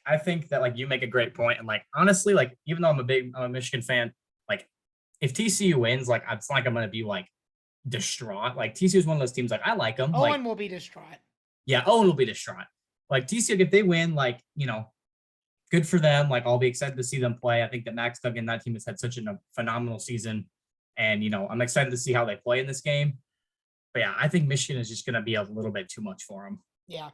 I think that like you make a great point, and like honestly, like even though I'm a Michigan fan, like if TCU wins, like it's not like I'm gonna be like distraught. Like TCU is one of those teams like I like them. Owen will be distraught. Yeah, Owen will be distraught. Like TCU, if they win, like good for them. Like I'll be excited to see them play. I think that Max Duggan, that team has had such a phenomenal season, and I'm excited to see how they play in this game. But yeah, I think Michigan is just gonna be a little bit too much for them. Yeah.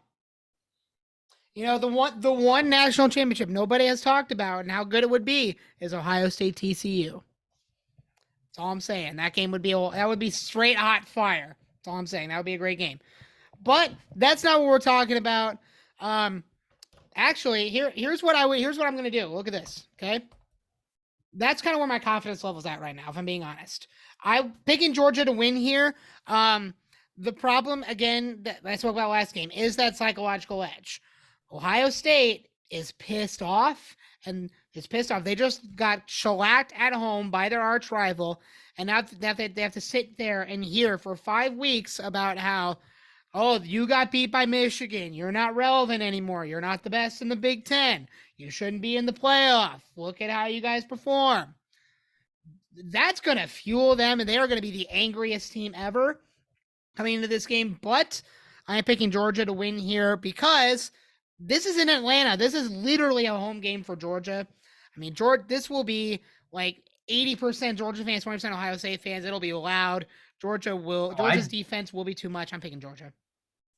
The one national championship nobody has talked about and how good it would be is Ohio State TCU. That's all I'm saying. That game would be straight hot fire. That's all I'm saying. That would be a great game. But that's not what we're talking about. Actually, here's what I'm going to do. Look at this, okay? That's kind of where my confidence level's at right now, if I'm being honest. I'm picking Georgia to win here. The problem, again, that I spoke about last game, is that psychological edge. Ohio State is pissed off, and is pissed off. They just got shellacked at home by their arch rival, and now they have to sit there and hear for 5 weeks about how, oh, you got beat by Michigan. You're not relevant anymore. You're not the best in the Big Ten. You shouldn't be in the playoff. Look at how you guys perform. That's going to fuel them, and they are going to be the angriest team ever coming into this game. But I am picking Georgia to win here because this is in Atlanta. This is literally a home game for Georgia. I mean, this will be like 80% Georgia fans, 20% Ohio State fans. It'll be loud. Georgia's defense will be too much. I'm picking Georgia.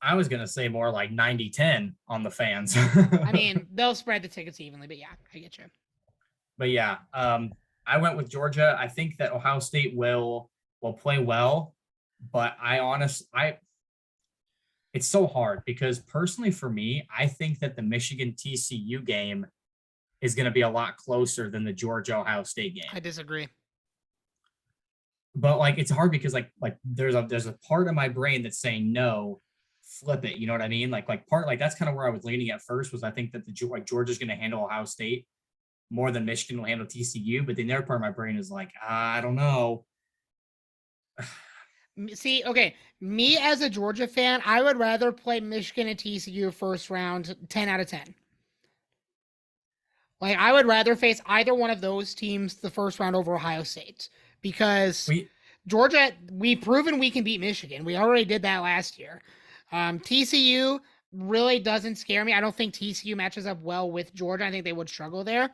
I was going to say more like 90-10 on the fans. I mean, they'll spread the tickets evenly, but yeah, I get you. But yeah, I went with Georgia. I think that Ohio State will play well, but it's so hard because personally for me, I think that the Michigan TCU game is going to be a lot closer than the Georgia Ohio State game. I disagree. But like it's hard because like there's a part of my brain that's saying no, flip it. You know what I mean? Like that's kind of where I was leaning at first was I think that Georgia's going to handle Ohio State more than Michigan will handle TCU. But the other part of my brain is like I don't know. See, okay, me as a Georgia fan, I would rather play Michigan and TCU first round 10 out of 10. Like, I would rather face either one of those teams the first round over Ohio State because Georgia, we've proven we can beat Michigan. We already did that last year. TCU really doesn't scare me. I don't think TCU matches up well with Georgia. I think they would struggle there.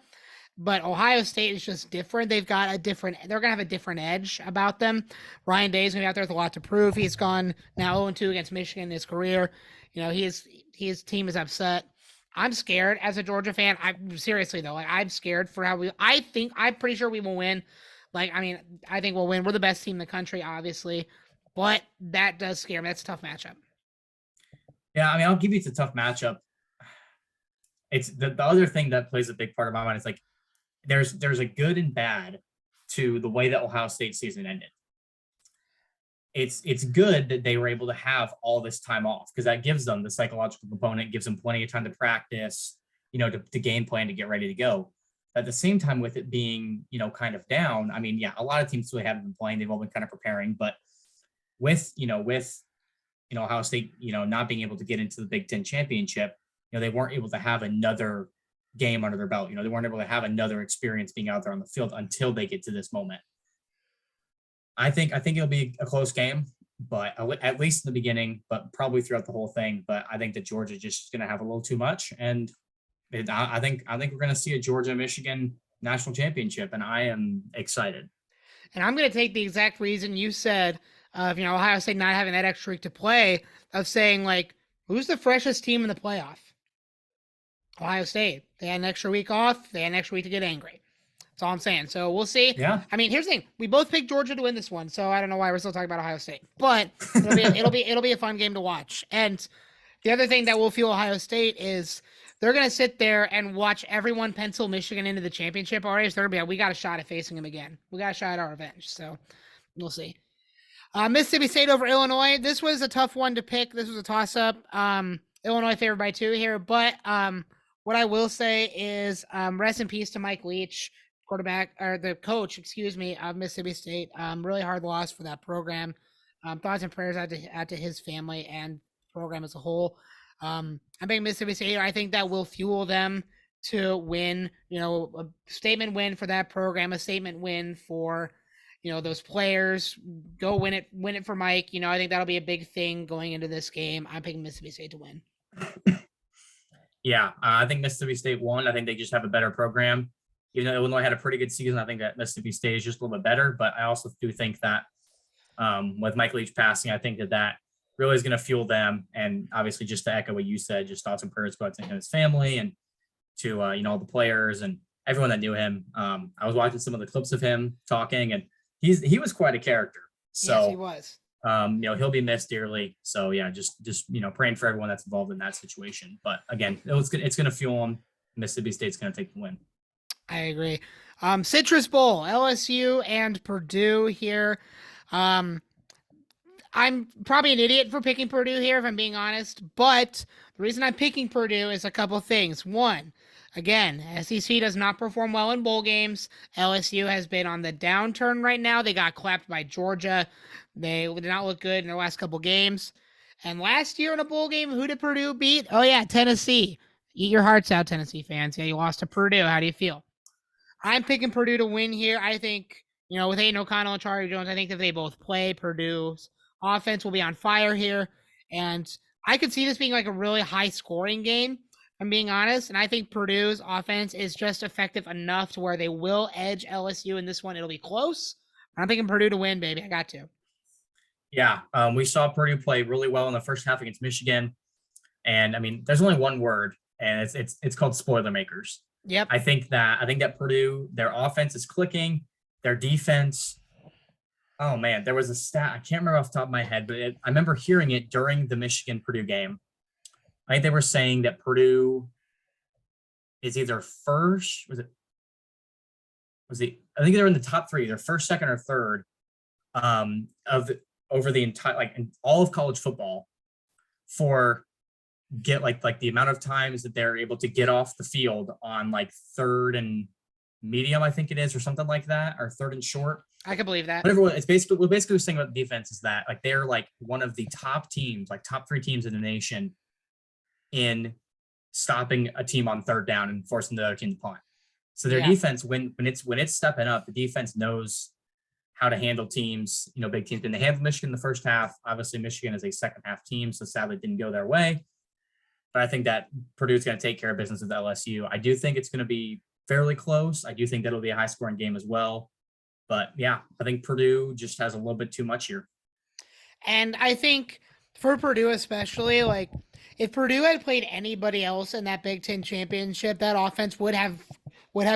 But Ohio State is just different. They're going to have a different edge about them. Ryan Day is going to be out there with a lot to prove. He's gone now 0-2 against Michigan in his career. His team is upset. I'm scared as a Georgia fan. Seriously though, I'm scared for how I'm pretty sure we will win. I think we'll win. We're the best team in the country, obviously, but that does scare me. That's a tough matchup. Yeah. I mean, I'll give you it's a tough matchup. It's the other thing that plays a big part of my mind is like, there's a good and bad to the way that Ohio State season ended. It's good that they were able to have all this time off because that gives them the psychological component, gives them plenty of time to practice, to game plan to get ready to go. At the same time, with it being, kind of down, I mean, yeah, a lot of teams really haven't been playing. They've all been kind of preparing, but with Ohio State, not being able to get into the Big Ten championship, they weren't able to have another game under their belt. They weren't able to have another experience being out there on the field until they get to this moment. I think it'll be a close game, but at least in the beginning, but probably throughout the whole thing. But I think that Georgia just is going to have a little too much, and I think we're going to see a Georgia Michigan national championship, and I am excited. And I'm going to take the exact reason you said of, Ohio State not having that extra week to play, of saying, like, who's the freshest team in the playoff? Ohio State. They had an extra week off. They had an extra week to get angry. That's all I'm saying. So we'll see. Yeah. I mean, here's the thing: we both picked Georgia to win this one, so I don't know why we're still talking about Ohio State. But it'll be a fun game to watch. And the other thing that will fuel Ohio State is they're gonna sit there and watch everyone pencil Michigan into the championship already. So they're gonna be like, we got a shot at facing them again. We got a shot at our revenge. So we'll see. Mississippi State over Illinois. This was a tough one to pick. This was a toss-up. Illinois favored by 2 here, but what I will say is rest in peace to Mike Leach, quarterback or the coach, excuse me, of Mississippi State. Really hard loss for that program. Thoughts and prayers out to his family and program as a whole. I think Mississippi State, I think that will fuel them to win, a statement win for that program, a statement win for, those players. Go win it for Mike. I think that'll be a big thing going into this game. I'm picking Mississippi State to win. Yeah, I think Mississippi State won. I think they just have a better program. Even though Illinois had a pretty good season, I think that Mississippi State is just a little bit better. But I also do think that with Mike Leach passing, I think that really is going to fuel them. And obviously, just to echo what you said, just thoughts and prayers go out to him and his family and to all the players and everyone that knew him. I was watching some of the clips of him talking, and he was quite a character. So yes, he was. He'll be missed dearly. So yeah, just praying for everyone that's involved in that situation. But again, it's going to fuel them. Mississippi State's going to take the win. I agree. Citrus Bowl, LSU and Purdue here. I'm probably an idiot for picking Purdue here, if I'm being honest. But the reason I'm picking Purdue is a couple things. One, again, SEC does not perform well in bowl games. LSU has been on the downturn right now. They got clapped by Georgia. They did not look good in their last couple games. And last year in a bowl game, who did Purdue beat? Oh, yeah, Tennessee. Eat your hearts out, Tennessee fans. Yeah, you lost to Purdue. How do you feel? I'm picking Purdue to win here. I think, with Aiden O'Connell and Charlie Jones, I think if they both play, Purdue's offense will be on fire here. And I could see this being like a really high-scoring game, if I'm being honest. And I think Purdue's offense is just effective enough to where they will edge LSU in this one. It'll be close. I'm picking Purdue to win, baby. I got to. Yeah, we saw Purdue play really well in the first half against Michigan. And, I mean, there's only one word, and it's called spoiler makers. Yep. I think that Purdue, their offense is clicking. Their defense, oh man, there was a stat, I can't remember off the top of my head, but I remember hearing it during the Michigan-Purdue game. I think they were saying that Purdue is either first, I think they're in the top 3, they're first, second, or third over the entire, like in all of college football for get like the amount of times that they're able to get off the field on like 3rd and medium, I think it is, or something like that, or 3rd and short. I can believe that. Whatever. It's basically what we're saying about the defense is that like they're like one of the top teams, like top 3 teams in the nation in stopping a team on 3rd down and forcing the other team to punt. So their defense, when it's stepping up, the defense knows how to handle teams, big teams. And they handled Michigan in the first half. Obviously, Michigan is a second half team, so sadly it didn't go their way. But I think that Purdue's going to take care of business with LSU. I do think it's going to be fairly close. I do think that'll be a high-scoring game as well. But, yeah, I think Purdue just has a little bit too much here. And I think for Purdue especially, like, if Purdue had played anybody else in that Big Ten championship, that offense would have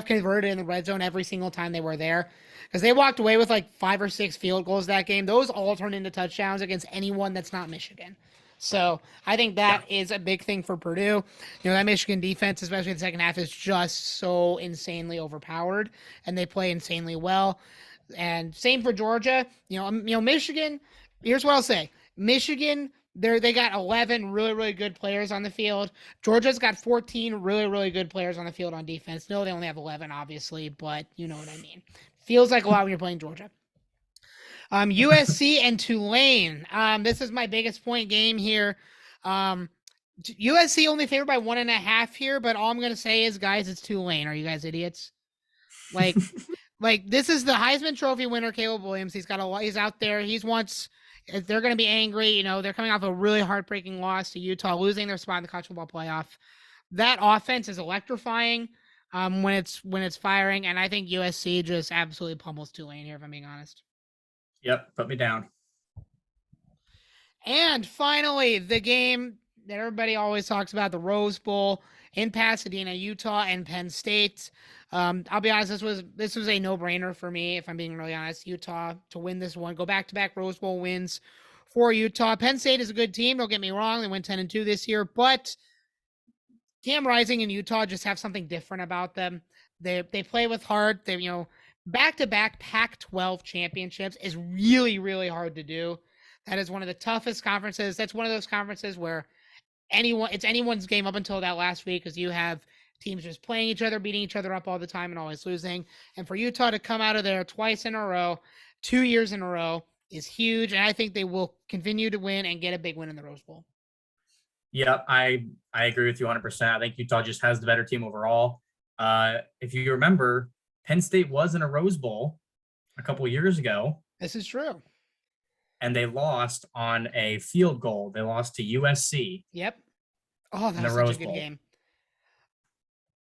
converted in the red zone every single time they were there. Because they walked away with like 5 or 6 field goals that game. Those all turned into touchdowns against anyone that's not Michigan. So I think that is a big thing for Purdue. That Michigan defense, especially in the second half, is just so insanely overpowered, and they play insanely well. And same for Georgia. Michigan. Here's what I'll say: Michigan, they got 11 really, really good players on the field. Georgia's got 14 really, really good players on the field on defense. No, they only have 11, obviously, but you know what I mean. Feels like a lot when you're playing Georgia. USC and Tulane. This is my biggest point game here. USC only favored by 1.5 here, but all I'm going to say is, guys, it's Tulane. Are you guys idiots? Like, this is the Heisman Trophy winner, Caleb Williams. He's out there. They're going to be angry. They're coming off a really heartbreaking loss to Utah, losing their spot in the college football playoff. that offense is electrifying when it's firing, and I think USC just absolutely pummels Tulane here, if I'm being honest. Yep, put me down. And finally, the game that everybody always talks about, the Rose Bowl in Pasadena, Utah, and Penn State. I'll be honest, this was a no-brainer for me, if I'm being really honest. Utah to win this one, go back-to-back Rose Bowl wins for Utah. Penn State is a good team, don't get me wrong. They went 10-2 this year, but Cam Rising and Utah just have something different about them. They play with heart. They, back-to-back Pac-12 championships is really, really hard to do. That is one of the toughest conferences. That's one of those conferences where it's anyone's game up until that last week, because you have teams just playing each other, beating each other up all the time, and always losing. And for Utah to come out of there twice in a row, 2 years in a row, is huge. And I think they will continue to win and get a big win in the Rose Bowl. Yep, I agree with you 100%. I think Utah just has the better team overall. If you remember, Penn State was in a Rose Bowl a couple of years ago. This is true. And they lost on a field goal. They lost to USC. Yep. Oh, that was such a good game.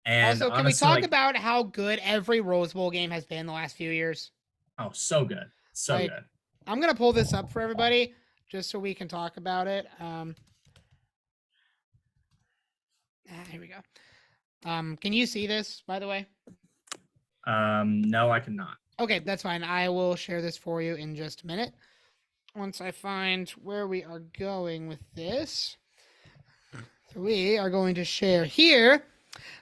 And also, can we talk about how good every Rose Bowl game has been the last few years? Oh, so good. So good. I'm going to pull this up for everybody just so we can talk about it. Here we go. Can you see this, by the way? No, I cannot. Okay, that's fine. I will share this for you in just a minute. Once I find where we are going with this. So we are going to share here.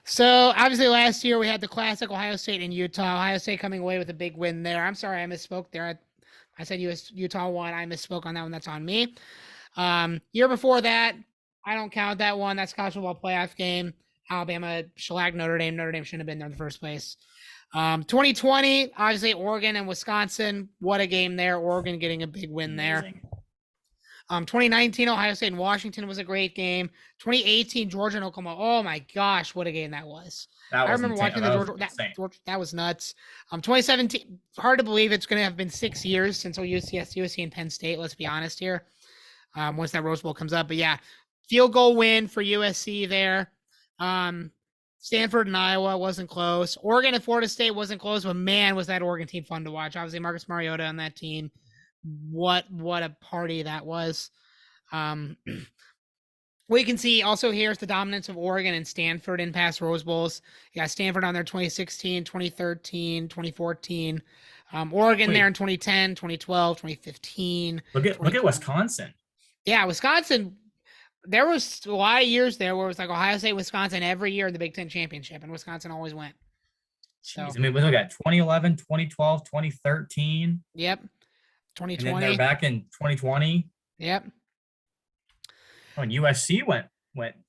So obviously last year we had the classic Ohio State and Utah. Ohio State coming away with a big win there. I'm sorry, I misspoke there. I said Utah won. I misspoke on that one. That's on me. Year before that, I don't count that one. That's college football playoff game. Alabama shellacked Notre Dame. Notre Dame shouldn't have been there in the first place. 2020, obviously Oregon and Wisconsin. What a game there. Oregon getting a big win there. 2019, Ohio State and Washington was a great game. 2018, Georgia and Oklahoma. Oh my gosh, what a game that was. I remember watching the Georgia. That was nuts. 2017, hard to believe it's going to have been 6 years since USC and Penn State. Let's be honest here. Once that Rose Bowl comes up, but yeah, field goal win for USC there. Stanford and Iowa wasn't close. Oregon and Florida State wasn't close, but man, was that Oregon team fun to watch. Obviously, Marcus Mariota on that team. What a party that was. We can see also here's the dominance of Oregon and Stanford in past Rose Bowls. You got Stanford on there 2016, 2013, 2014. Oregon there in 2010, 2012, 2015. Look at Wisconsin. Yeah, Wisconsin. There was a lot of years there where it was like Ohio State, Wisconsin every year in the Big Ten championship, and Wisconsin always went. So, I mean, we look at 2011, 2012, 2013. Yep. 2020. And then they're back in 2020. Yep. Oh, and USC went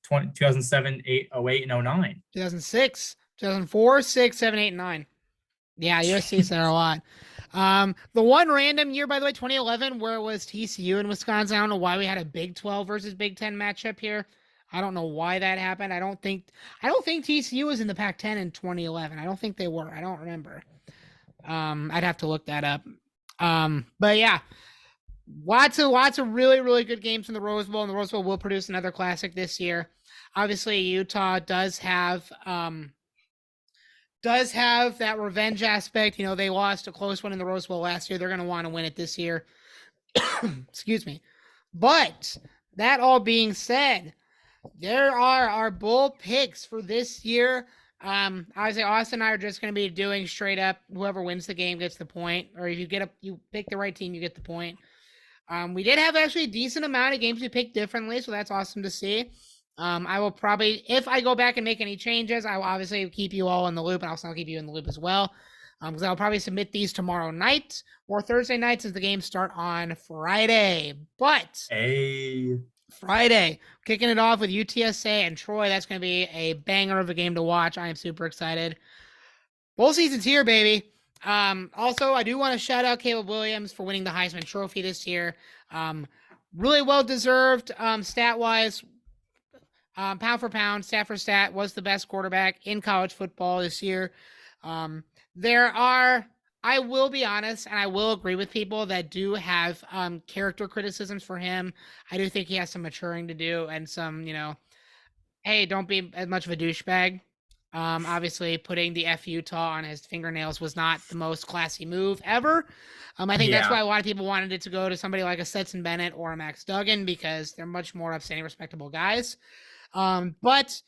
2007, 08, and 09. 2006, 2004, 6, 7, 8, and 9. Yeah, USC's there a lot. The one random year, by the way, 2011, where it was TCU in Wisconsin. I don't know why we had a Big 12 versus Big 10 matchup here. I don't know why that happened. I don't think TCU was in the Pac-10 in 2011. I don't think they were. I don't remember. I'd have to look that up. But yeah, lots of really, really good games in the Rose Bowl, and the Rose Bowl will produce another classic this year. Obviously, Utah does have that revenge aspect. You know, they lost a close one in the Rose Bowl last year. They're going to want to win it this year. Excuse me. But that all being said, there are our bowl picks for this year. Obviously, Austin and I are just going to be doing straight up. Whoever wins the game gets the point, or if you pick the right team, you get the point. We did have actually a decent amount of games we picked differently, so that's awesome to see. I will probably, if I go back and make any changes, I will obviously keep you all in the loop, and I'll still keep you in the loop as well. Because I'll probably submit these tomorrow night or Thursday night since the games start on Friday. But Friday, kicking it off with UTSA and Troy. That's going to be a banger of a game to watch. I am super excited. Bowl season's here, baby. Also, I do want to shout out Caleb Williams for winning the Heisman Trophy this year. Really well-deserved stat-wise. Pound for pound, stat for stat, was the best quarterback in college football this year. I will be honest, and I will agree with people that do have character criticisms for him. I do think he has some maturing to do and some, hey, don't be as much of a douchebag. Obviously, putting the F Utah on his fingernails was not the most classy move ever. I think that's Yeah. why a lot of people wanted it to go to somebody like a Stetson Bennett or a Max Duggan because they're much more upstanding, respectable guys. But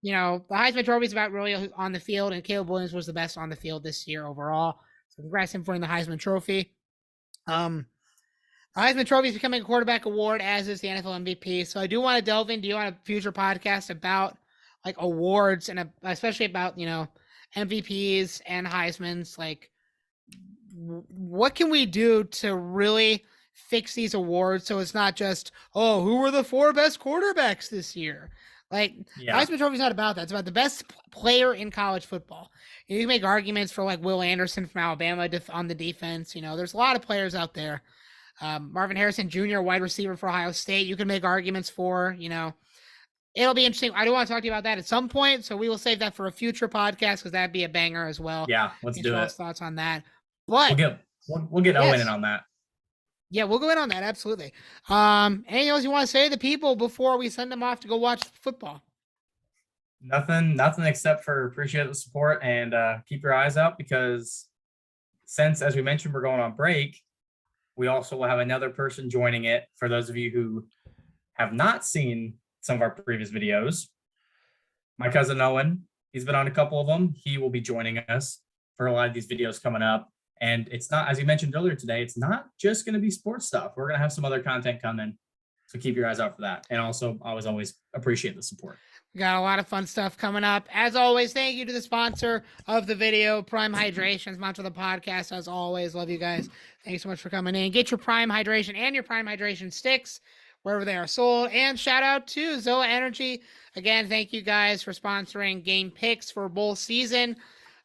the Heisman Trophy is about really on the field, and Caleb Williams was the best on the field this year overall. So congrats him for winning the Heisman Trophy. The Heisman Trophy is becoming a quarterback award, as is the NFL MVP. So I do want to delve into you on a future podcast about like awards and especially about MVPs and Heisman's. Like, what can we do to really fix these awards so it's not just who were the 4 best quarterbacks this year? Like, Yeah. Heisman Trophy is not about that. It's about the best player in college football. You can make arguments for like Will Anderson from Alabama on the defense. There's a lot of players out there. Marvin Harrison Jr., wide receiver for Ohio State. You can make arguments for. It'll be interesting. I do want to talk to you about that at some point, so we will save that for a future podcast because that'd be a banger as well. Yeah, let's do it. Thoughts on that? But we'll get Owen in on that. Yeah, we'll go in on that. Absolutely. Anything else you want to say to the people before we send them off to go watch football? Nothing except for appreciate the support and keep your eyes out because since, as we mentioned, we're going on break, we also will have another person joining it. For those of you who have not seen some of our previous videos, my cousin Owen, he's been on a couple of them. He will be joining us for a lot of these videos coming up. And it's not, as you mentioned earlier today, it's not just going to be sports stuff. We're going to have some other content coming. So keep your eyes out for that. And also, I always appreciate the support. We got a lot of fun stuff coming up. As always, thank you to the sponsor of the video, Prime Hydration, sponsor of the podcast. As always, love you guys. Thanks so much for coming in. Get your Prime Hydration and your Prime Hydration sticks wherever they are sold. And shout out to Zoa Energy. Again, thank you guys for sponsoring game picks for bowl season.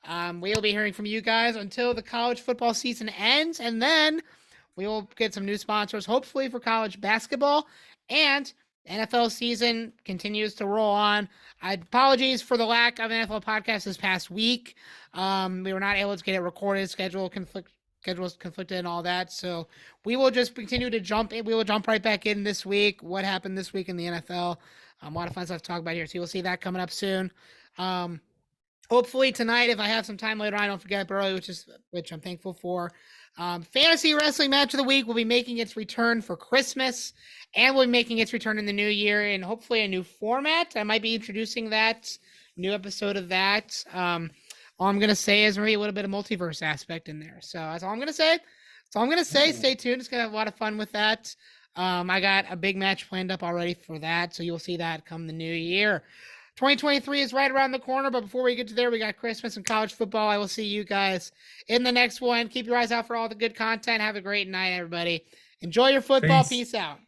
We'll be hearing from you guys until the college football season ends, and then we will get some new sponsors, hopefully for college basketball, and NFL season continues to roll on. Apologies for the lack of an NFL podcast this past week. We were not able to get it recorded, schedules conflicted and all that, so we will just continue to jump in. We will jump right back in this week. What happened this week in the NFL? A lot of fun stuff to talk about here, so you'll see that coming up soon. Hopefully tonight, if I have some time later on, I don't forget early, which I'm thankful for. Fantasy Wrestling Match of the Week will be making its return for Christmas, and we'll be making its return in the new year in hopefully a new format. I might be introducing that new episode of that. All I'm going to say is maybe a little bit of multiverse aspect in there. So that's all I'm going to say. Stay tuned. It's going to have a lot of fun with that. I got a big match planned up already for that, so you'll see that come the new year. 2023 is right around the corner, but before we get to there, we got Christmas and college football. I will see you guys in the next one. Keep your eyes out for all the good content. Have a great night, everybody. Enjoy your football. Peace out.